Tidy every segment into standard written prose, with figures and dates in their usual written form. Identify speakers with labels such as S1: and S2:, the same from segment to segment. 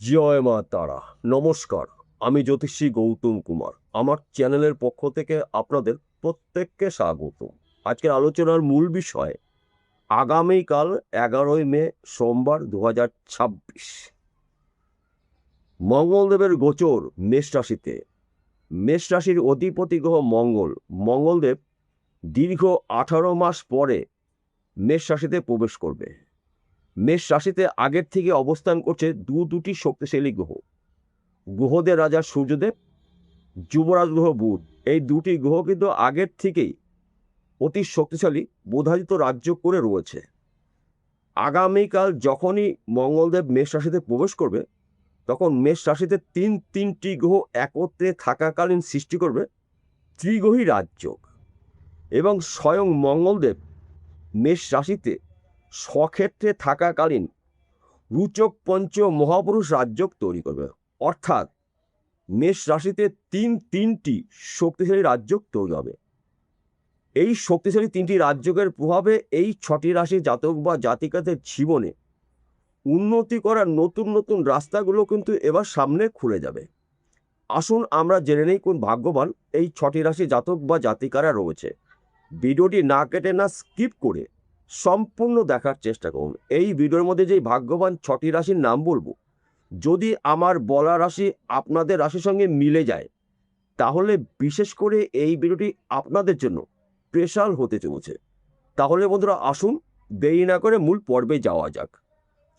S1: জয় মা তারা। নমস্কার, আমি জ্যোতিষী গৌতম কুমার। আমার চ্যানেলের পক্ষ থেকে আপনাদের প্রত্যেককে স্বাগত। আজকের আলোচনার মূল বিষয় আগামীকাল 11ই মে সোমবার 2026 মঙ্গলদেবের গোচর মেষ রাশিতে। মেষ রাশির অধিপতি গ্রহ মঙ্গলদেব দীর্ঘ 18 মাস পরে মেষ রাশিতে প্রবেশ করবে। মেষ রাশিতে আগের থেকে অবস্থান করছে দুটি শক্তিশালী গ্রহদের রাজা সূর্যদেব, যুবরাজ গ্রহ বুধ। এই দুটি গ্রহ কিন্তু আগের থেকেই অতি শক্তিশালী বোধায়িত রাজ্য করে রয়েছে। আগামীকাল যখনই মঙ্গলদেব মেষ রাশিতে প্রবেশ করবে, তখন মেষ রাশিতে তিনটি গ্রহ একত্রে থাকাকালীন সৃষ্টি করবে ত্রিগ্রহী রাজযোগ। এবং স্বয়ং মঙ্গলদেব মেষ রাশিতে স্বক্ষেত্রে থাকাকালীন রুচক পঞ্চ মহাপুরুষ রাজযোগ তৈরি করবে। অর্থাৎ মেষ রাশিতে তিনটি শক্তিশালী রাজযোগ তৈরি হবে। এই শক্তিশালী তিনটি রাজযোগের প্রভাবে এই 6টি রাশির জাতক বা জাতিকাদের জীবনে উন্নতি করার নতুন নতুন রাস্তাগুলো কিন্তু এবার সামনে খুলে যাবে। আসুন আমরা জেনে নেই কোন ভাগ্যবান এই 6টি রাশি জাতক বা জাতিকারা রয়েছে। ভিডিওটি না কেটে না স্কিপ করে সম্পূর্ণ দেখার চেষ্টা করুন। এই ভিডিওর মধ্যে যেই ভাগ্যবান 6টি রাশির নাম বলবো, যদি আমার বলা রাশি আপনাদের রাশির সঙ্গে মিলে যায়, তাহলে বিশেষ করে এই ভিডিওটি আপনাদের জন্য স্পেশাল হতে চলেছে। তাহলে বন্ধুরা আসুন দেরি না করে মূল পর্বে যাওয়া যাক।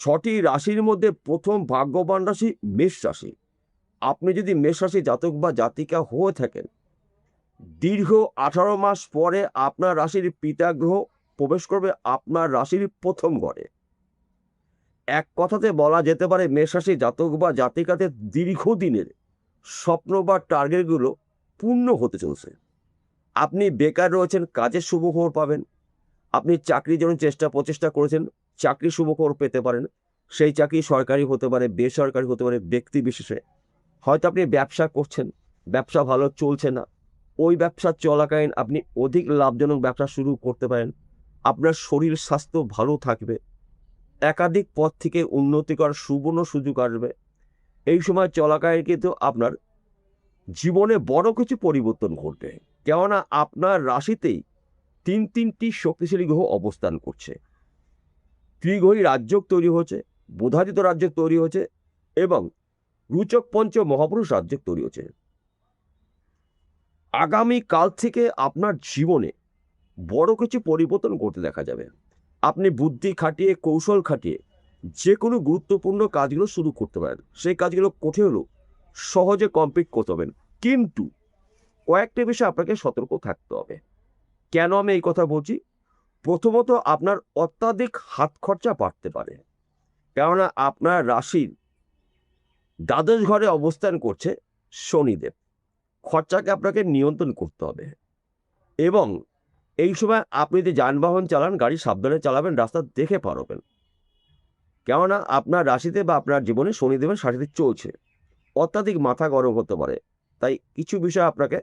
S1: 6টি রাশির মধ্যে প্রথম ভাগ্যবান রাশি মেষ রাশি। আপনি যদি মেষ রাশি জাতক বা জাতিকা হয়ে থাকেন, দীর্ঘ 18 মাস পরে আপনার রাশির পিতা গ্রহ প্রবেশ করবে আপনার রাশির প্রথম ঘরে। এক কথাতে বলা যেতে পারে মেষ রাশি জাতক বা জাতিকাদের দীর্ঘদিনের স্বপ্ন বা টার্গেটগুলো পূর্ণ হতে চলছে। আপনি বেকার রয়েছেন, কাজের শুভখবর পাবেন। আপনি চাকরির জন্য প্রচেষ্টা করেছেন, চাকরি শুভখবর পেতে পারেন। সেই চাকরি সরকারি হতে পারে, বেসরকারি হতে পারে, ব্যক্তি বিশেষে। হয়তো আপনি ব্যবসা করছেন, ব্যবসা ভালো চলছে না, ওই ব্যবসা চলাকালীন আপনি অধিক লাভজনক ব্যবসা শুরু করতে পারেন। আপনার শরীর স্বাস্থ্য ভালো থাকবে, একাধিক পথ থেকে উন্নতি করার সুবর্ণ সুযোগ আসবে। এই সময় চলাকালীন কিন্তু আপনার জীবনে বড় কিছু পরিবর্তন ঘটবে, কেননা আপনার রাশিতেই তিনটি শক্তিশালী গ্রহ অবস্থান করছে। ত্রিগ্রহী রাজযোগ তৈরি হচ্ছে, বোধায়িত রাজযোগ তৈরি হচ্ছে এবং রুচক পঞ্চ মহাপুরুষ রাজযোগ তৈরি হচ্ছে। আগামী কাল থেকে আপনার জীবনে বড় কিছু পরিবর্তন ঘটতে দেখা যাবে। আপনি বুদ্ধি খাটিয়ে, কৌশল খাটিয়ে যে কোনো গুরুত্বপূর্ণ কাজগুলো শুরু করতে পারেন। সেই কাজগুলো কঠিন হলেও সহজে কমপ্লিট করতে পারবেন। কিন্তু কয়েকটা বিষয়ে আপনাকে সতর্ক থাকতে হবে। কেন আমি এই কথা বলছি? প্রথমত, আপনার অত্যাধিক হাত খরচা বাড়তে পারে, কেননা আপনার রাশির দ্বাদশ ঘরে অবস্থান করছে শনিদেব। খরচাকে আপনাকে নিয়ন্ত্রণ করতে হবে এবং এই সময় আপনি যদি যানবাহন চালান, গাড়ি সাবধানে চালাবেন, রাস্তা দেখে পারবেন। কেননা আপনার রাশিতে বা আপনার জীবনে শনিদেবের সাথে চলছে, অত্যাধিক মাথা গরম হতে পারে। তাই কিছু বিষয় আপনাকে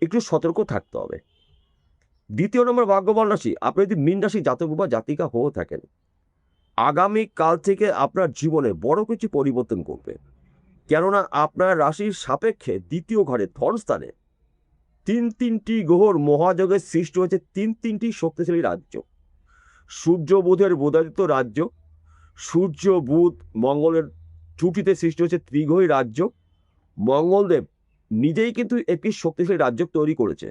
S1: একটু সতর্ক থাকতে হবে। দ্বিতীয় নম্বর ভাগ্যবান রাশি, আপনি যদি মীন রাশি জাতক বা জাতিকা হয়ে থাকেন, আগামী কাল থেকে আপনার জীবনে বড় কিছু পরিবর্তন করবে। কেননা আপনার রাশির সাপেক্ষে দ্বিতীয় ঘরে ধনস্থানে তিনটি গ্রহর মহাযোগের সৃষ্টি হয়েছে তিনটি শক্তিশালী রাজ্য। সূর্য বুধের বোধায়িত রাজ্য, সূর্য বুধ মঙ্গলের জুটিতে সৃষ্টি হয়েছে ত্রিগ্রহী রাজ্য। মঙ্গলদেব নিজেই কিন্তু একটি শক্তিশালী রাজ্য তৈরি করেছে,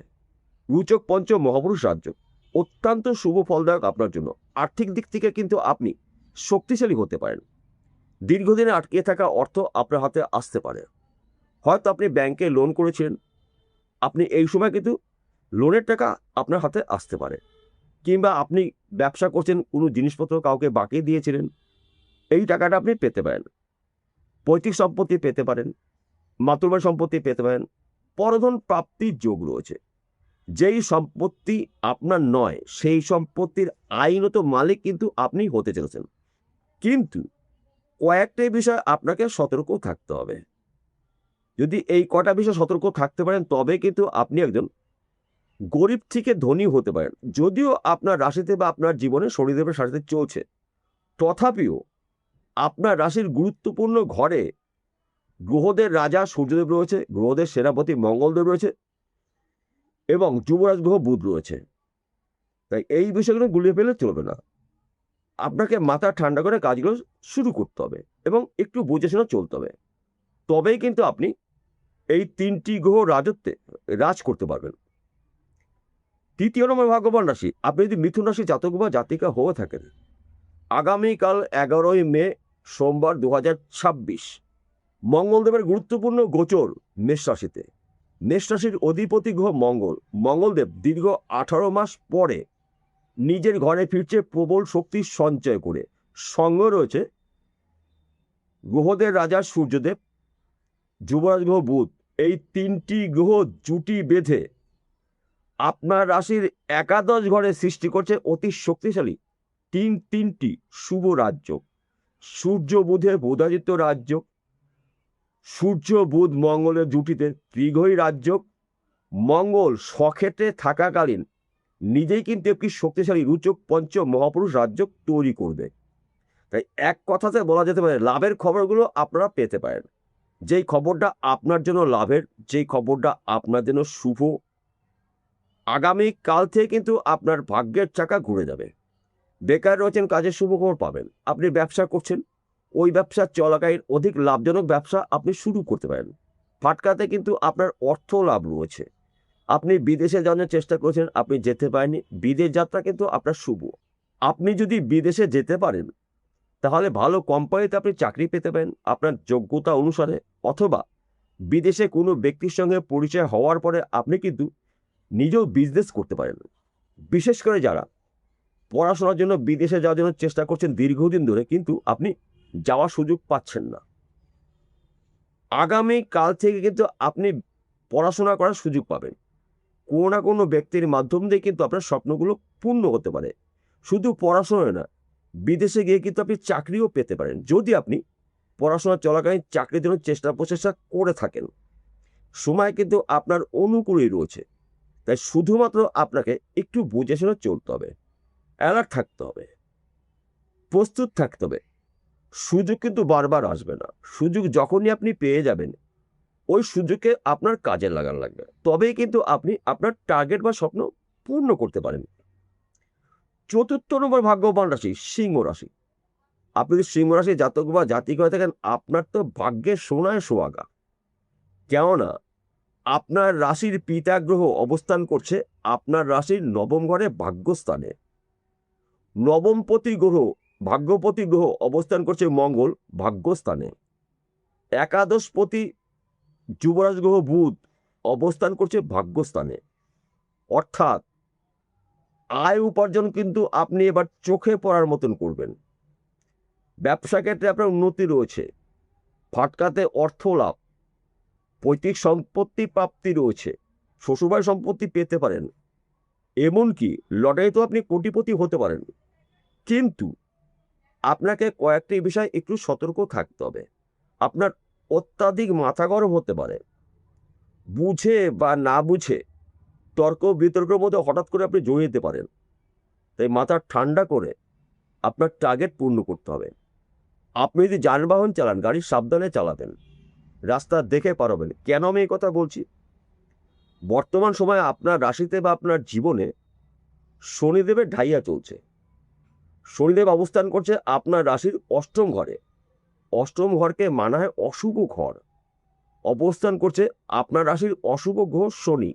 S1: রুচক পঞ্চ মহাপুরুষ রাজ্য। অত্যন্ত শুভ ফলদায়ক আপনার জন্য। আর্থিক দিক থেকে কিন্তু আপনি শক্তিশালী হতে পারেন। দীর্ঘদিনে আটকে থাকা অর্থ আপনার হাতে আসতে পারে। হয়তো আপনি ব্যাংকে লোন করেছিলেন, আপনি এই সময় কিন্তু লোনের টাকা আপনার হাতে আসতে পারে। কিংবা আপনি ব্যবসা করছেন, কোনো জিনিসপত্র কাউকে বাকি দিয়েছিলেন, এই টাকাটা আপনি পেতে পারেন। পৈতৃক সম্পত্তি পেতে পারেন, মাতৃবাড়ি সম্পত্তি পেতে পারেন। পরধন প্রাপ্তির যোগ রয়েছে। যেই সম্পত্তি আপনার নয়, সেই সম্পত্তির আইনত মালিক কিন্তু আপনি হতে চলেছেন। কিন্তু কয়েকটাই বিষয় আপনাকে সতর্ক থাকতে হবে। যদি এই কটা বিষয় সতর্ক থাকতে পারেন, তবে কিন্তু আপনি একজন গরিব থেকে ধনী হতে পারেন। যদিও আপনার রাশিতে বা আপনার জীবনে শনিদেবের সাথে চলছে, তথাপিও আপনার রাশির গুরুত্বপূর্ণ ঘরে গ্রহদের রাজা সূর্যদেব রয়েছে, গ্রহদের সেনাপতি মঙ্গলদেব রয়েছে এবং যুবরাজ গ্রহ বুধ রয়েছে। তাই এই বিষয়গুলো গুলিয়ে ফেলে চলবে না। আপনাকে মাথা ঠান্ডা করে কাজগুলো শুরু করতে হবে এবং একটু বুঝে শুনে চলতে হবে। তবেই কিন্তু আপনি এই 3টি গ্রহ রাজত্বে রাজ করতে পারবেন। 3য় নম্বর ভাগ্যবান রাশি, আপনি যদি মিথুন রাশি জাতক বা জাতিকা হয়ে থাকেন, আগামীকাল 11ই মে সোমবার 2026 মঙ্গলদেবের গুরুত্বপূর্ণ গোচর মেষ রাশিতে। মেষ রাশির অধিপতি গ্রহ মঙ্গলদেব দীর্ঘ 18 মাস পরে নিজের ঘরে ফিরছে প্রবল শক্তি সঞ্চয় করে। সঙ্গে রয়েছে গ্রহদের রাজা সূর্যদেব, যুবরাজ গ্রহ বুধ। এই 3টি গ্রহ জুটি বেঁধে আপনার রাশির একাদশ ঘরে সৃষ্টি করছে অতি শক্তিশালী তিনটি শুভ রাজ্য। সূর্য বুধের বুধাদিত্য রাজ্য, সূর্য বুধ মঙ্গলের জুটিতে ত্রিগ্রহী রাজ্য। মঙ্গল স্বক্ষেত্রে থাকাকালীন নিজেই কিন্তু একটি শক্তিশালী রুচক পঞ্চ মহাপুরুষ রাজ্য তৈরি করবে। তাই এক কথাতে বলা যেতে পারে লাভের খবরগুলো আপনারা পেতে পারেন। যেই খবরটা আপনার জন্য লাভের, যেই খবরটা আপনার জন্য শুভ, আগামী কাল থেকে কিন্তু আপনার ভাগ্যের চাকা ঘুরে যাবে। বেকার রয়েছেন, কাজের শুভ খবর পাবেন। আপনি ব্যবসা করছেন, ওই ব্যবসা চলাকালীন অধিক লাভজনক ব্যবসা আপনি শুরু করতে পারেন। ফাটকাতে কিন্তু আপনার অর্থ লাভ রয়েছে। আপনি বিদেশে যাওয়ার চেষ্টা করেছেন, আপনি যেতে পারেননি, বিদেশ যাত্রা কিন্তু আপনার শুভ। আপনি যদি বিদেশে যেতে পারেন তাহলে ভালো কোম্পানিতে আপনি চাকরি পেতে পারেন আপনার যোগ্যতা অনুসারে, অথবা বিদেশে কোনো ব্যক্তির সঙ্গে পরিচয় হওয়ার পরে আপনি কিন্তু নিজেও বিজনেস করতে পারেন। বিশেষ করে যারা পড়াশোনার জন্য বিদেশে যাওয়ার জন্য চেষ্টা করছেন দীর্ঘদিন ধরে, কিন্তু আপনি যাওয়ার সুযোগ পাচ্ছেন না, আগামী কাল থেকে কিন্তু আপনি পড়াশোনা করার সুযোগ পাবেন। কোনো না কোনো ব্যক্তির মাধ্যম দিয়ে কিন্তু আপনার স্বপ্নগুলো পূর্ণ হতে পারে। শুধু পড়াশোনা না, বিদেশে গিয়ে কিন্তু আপনি চাকরিও পেতে পারেন যদি আপনি পড়াশোনা চলাকালীন চাকরির জন্য প্রচেষ্টা করে থাকেন। সময় কিন্তু আপনার অনুকূলেই রয়েছে। তাই শুধুমাত্র আপনাকে একটু বুঝে শুনে চলতে হবে, অ্যালার্ট থাকতে হবে, প্রস্তুত থাকতে হবে। সুযোগ কিন্তু বারবার আসবে না। সুযোগ যখনই আপনি পেয়ে যাবেন, ওই সুযোগকে আপনার কাজে লাগানো লাগবে, তবেই কিন্তু আপনি আপনার টার্গেট বা স্বপ্ন পূর্ণ করতে পারেন। 4র্থ নম্বর ভাগ্যবান রাশি সিংহ রাশি। আপনি যদি সিংহ রাশি জাতক বা জাতিক হয়ে থাকেন, আপনার তো ভাগ্যের সোনায় সোহাগা। কেননা আপনার রাশির পিতা গ্রহ অবস্থান করছে আপনার রাশির নবম ঘরে ভাগ্যস্থানে। নবমপতি গ্রহ, ভাগ্যপতি গ্রহ অবস্থান করছে মঙ্গল ভাগ্যস্থানে। একাদশপতি যুবরাজ গ্রহ বুধ অবস্থান করছে ভাগ্যস্থানে। অর্থাৎ আয় উপার্জন কিন্তু আপনি এবার চোখে পড়ার মতন করবেন। ব্যবসা ক্ষেত্রে আপনার উন্নতি রয়েছে, ফাটকাতে অর্থ লাভ, পৈতৃক সম্পত্তি প্রাপ্তি রয়েছে, শ্বশুরবাড়ি সম্পত্তি পেতে পারেন, এমনকি লটারিতেও আপনি কোটিপতি হতে পারেন। কিন্তু আপনাকে কয়েকটি বিষয় একটু সতর্ক থাকতে হবে। আপনার অত্যাধিক মাথা গরম হতে পারে, বুঝে বা না বুঝে তর্ক বিতর্কের মধ্যে হঠাৎ করে আপনি জড়িয়ে যেতে পারেন। তাই মাথা ঠান্ডা করে আপনার টার্গেট পূর্ণ করতে হবে। আপনি যদি যানবাহন চালান, গাড়ি সাবধানে চালাবেন, রাস্তা দেখে পার হবেন। কেন আমি এই কথা বলছি? বর্তমান সময়ে আপনার রাশিতে বা আপনার জীবনে শনিদেবের ঢাইয়া চলছে। শনিদেব অবস্থান করছে আপনার রাশির অষ্টম ঘরে। অষ্টম ঘরকে মানা হয় অশুভ ঘর। অবস্থান করছে আপনার রাশির অশুভ গ্রহ শনি।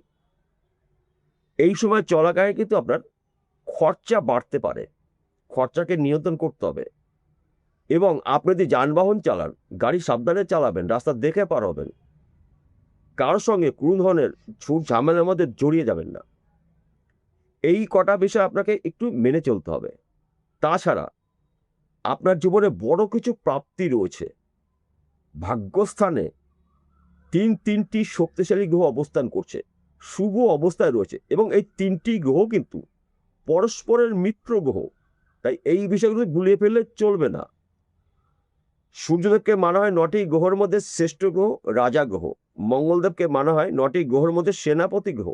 S1: এই সময় চলাকালীন কিন্তু আপনার খরচা বাড়তে পারে, খরচাকে নিয়ন্ত্রণ করতে হবে। এবং আপনি যদি যানবাহন চালান, গাড়ি সাবধানে চালাবেন, রাস্তা দেখে পার হবেন, কারোর সঙ্গে কোনো ধরনের ঝুট ঝামেলার মধ্যে জড়িয়ে যাবেন না। এই কটা বিষয় আপনাকে একটু মেনে চলতে হবে। তাছাড়া আপনার জীবনে বড় কিছু প্রাপ্তি রয়েছে। ভাগ্যস্থানে তিনটি শক্তিশালী গ্রহ অবস্থান করছে, শুভ অবস্থায় রয়েছে, এবং এই 3টি গ্রহ কিন্তু পরস্পরের মিত্র গ্রহ। তাই এই বিষয়গুলো গুলিয়ে ফেললে চলবে না। সূর্যদেবকে মানা হয় 9টি গ্রহের মধ্যে শ্রেষ্ঠ গ্রহ, রাজা গ্রহ। মঙ্গলদেবকে মানা হয় 9টি গ্রহের মধ্যে সেনাপতি গ্রহ।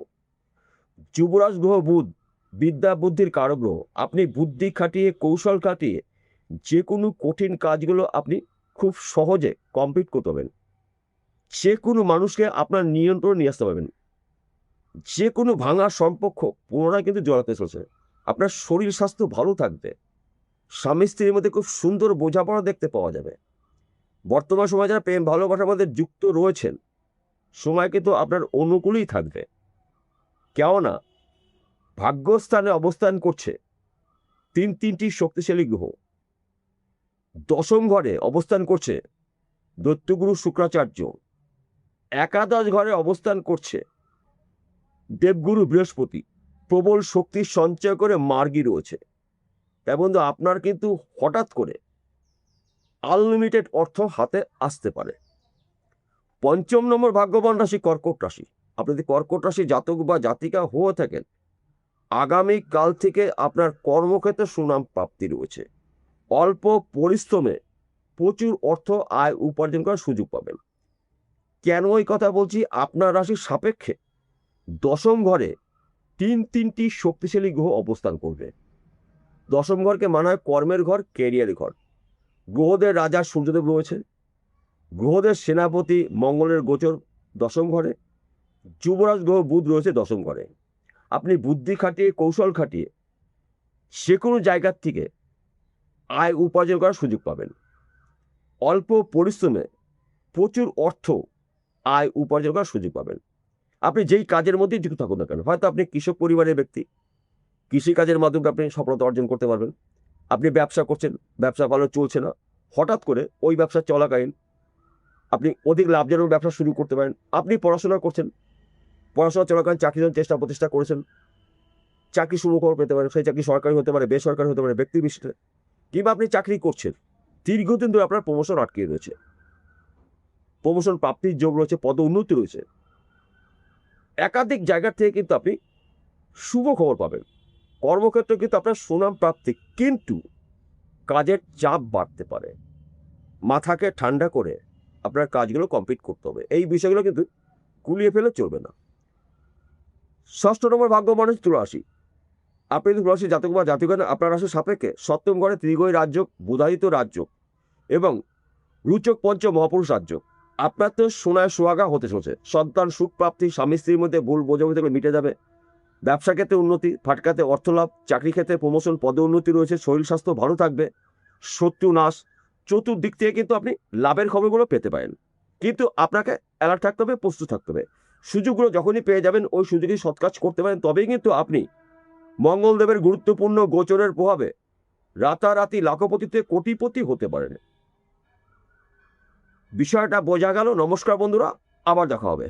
S1: যুবরাজ গ্রহ বুধ বিদ্যা বুদ্ধির কারক গ্রহ। আপনি বুদ্ধি খাটিয়ে, কৌশল খাটিয়ে যে কোনো কঠিন কাজগুলো আপনি খুব সহজে কমপ্লিট করতে পারবেন। যে কোনো মানুষকে আপনার নিয়ন্ত্রণে নিয়ে আসতে পারবেন। যে কোনো ভাঙা সম্পর্ক পুনরায় কিন্তু জড়াতে চলছে। আপনার শরীর স্বাস্থ্য ভালো থাকবে। স্বামী স্ত্রীর মধ্যে খুব সুন্দর বোঝাপড়া দেখতে পাওয়া যাবে। বর্তমান সময়ে যারা প্রেম ভালোবাসার মধ্যে যুক্ত রয়েছেন, সময় কিন্তু আপনার অনুকূলেই থাকবে। কেননা ভাগ্যস্থানে অবস্থান করছে তিনটি শক্তিশালী গ্রহ। দশম ঘরে অবস্থান করছে দৈত্যগুরু শুক্রাচার্য। একাদশ ঘরে অবস্থান করছে দেবগুরু বৃহস্পতি। প্রবল শক্তি সঞ্চয় করে মার্গী রয়েছে। তাই বন্ধু, আপনার কিন্তু হঠাৎ করে আনলিমিটেড অর্থ হাতে আসতে পারে। পঞ্চম নম্বর ভাগ্যবান রাশি কর্কট রাশি। আপনি যদি কর্কট রাশি জাতক বা জাতিকা হয়ে থাকেন, আগামী কাল থেকে আপনার কর্মক্ষেত্রে সুনাম প্রাপ্তি রয়েছে। অল্প পরিশ্রমে প্রচুর অর্থ আয় উপার্জন করার সুযোগ পাবেন। কেন এই কথা বলছি? আপনার রাশির সাপেক্ষে দশম ঘরে তিনটি শক্তিশালী গ্রহ অবস্থান করবে। দশম ঘরকে মানা হয় কর্মের ঘর, ক্যারিয়ারের ঘর। গ্রহদের রাজা সূর্যদেব রয়েছে। গ্রহদের সেনাপতি মঙ্গলের গোচর দশম ঘরে। যুবরাজ গ্রহ বুধ রয়েছে দশম ঘরে। আপনি বুদ্ধি খাটিয়ে, কৌশল খাটিয়ে যে কোনো জায়গার থেকে আয় উপার্জন করার সুযোগ পাবেন। অল্প পরিশ্রমে প্রচুর অর্থ আয় উপার্জন করার সুযোগ পাবেন। আপনি যেই কাজের মধ্যেই যুক্ত থাকুন না কেন, হয়তো আপনি কৃষক পরিবারের ব্যক্তি, কৃষিকাজের মাধ্যমে আপনি সফলতা অর্জন করতে পারবেন। আপনি ব্যবসা করছেন, ব্যবসা ভালো চলছে না, হঠাৎ করে ওই ব্যবসা চলাকালীন আপনি অধিক লাভজনক ব্যবসা শুরু করতে পারেন। আপনি পড়াশোনা করছেন, পড়াশোনা চলাকালীন চাকরির জন্য চেষ্টা প্রতিষ্ঠা করেছেন, চাকরি শুরু করে পেতে পারেন। সেই চাকরি সরকারি হতে পারে, বেসরকারি হতে পারে, ব্যক্তি বিশেষে। কিংবা আপনি চাকরি করছেন, দীর্ঘদিন ধরে আপনার প্রমোশন আটকে রয়েছে, প্রমোশন প্রাপ্তির যোগ রয়েছে, পদ উন্নতি রয়েছে। একাধিক জায়গা থেকে কিন্তু আপনি শুভ খবর পাবেন। কর্মক্ষেত্রে কিন্তু আপনার সুনাম প্রাপ্তি, কিন্তু কাজের চাপ বাড়তে পারে। মাথাকে ঠান্ডা করে আপনার কাজগুলো কমপ্লিট করতে হবে। এই বিষয়গুলো কিন্তু গুলিয়ে ফেলে চলবে না। ষষ্ঠ নম্বর ভাগ্য মানুষ তুলা রাশি। আপনি যদি তুলা রাশি জাতক বা জাতিকা, আপনার রাশির সাপেক্ষে সপ্তম ঘরে ত্রিগোই রাজ্য, বুধায়িত রাজ্য এবং রুচক পঞ্চ মহাপুরুষ রাজ্য। আপনার তো সোনায় সোহাগা হতে চলছে। সন্তান সুখ প্রাপ্তি, স্বামী স্ত্রীর মধ্যে ভুল বোঝাবুঝি মিটে যাবে। ব্যবসা ক্ষেত্রে উন্নতি, ফাটকাতে অর্থ লাভ, চাকরি ক্ষেত্রে প্রমোশন, পদে উন্নতি রয়েছে। শরীর স্বাস্থ্য ভালো থাকবে। শত্রু নাশ। চতুর্দিক থেকে কিন্তু আপনি লাভের খবরগুলো পেতে পারেন, কিন্তু আপনাকে অ্যালার্ট থাকতে হবে, প্রস্তুত থাকতে হবে। সুযোগগুলো যখনই পেয়ে যাবেন, ওই সুযোগে সৎ কাজ করতে পারেন, তবেই কিন্তু আপনি মঙ্গলদেবের গুরুত্বপূর্ণ গোচরের প্রভাবে রাতারাতি লাখপতিতে কোটিপতি হতে পারেন। বিষয়টা বোঝা গেল? নমস্কার বন্ধুরা, আবার দেখা হবে।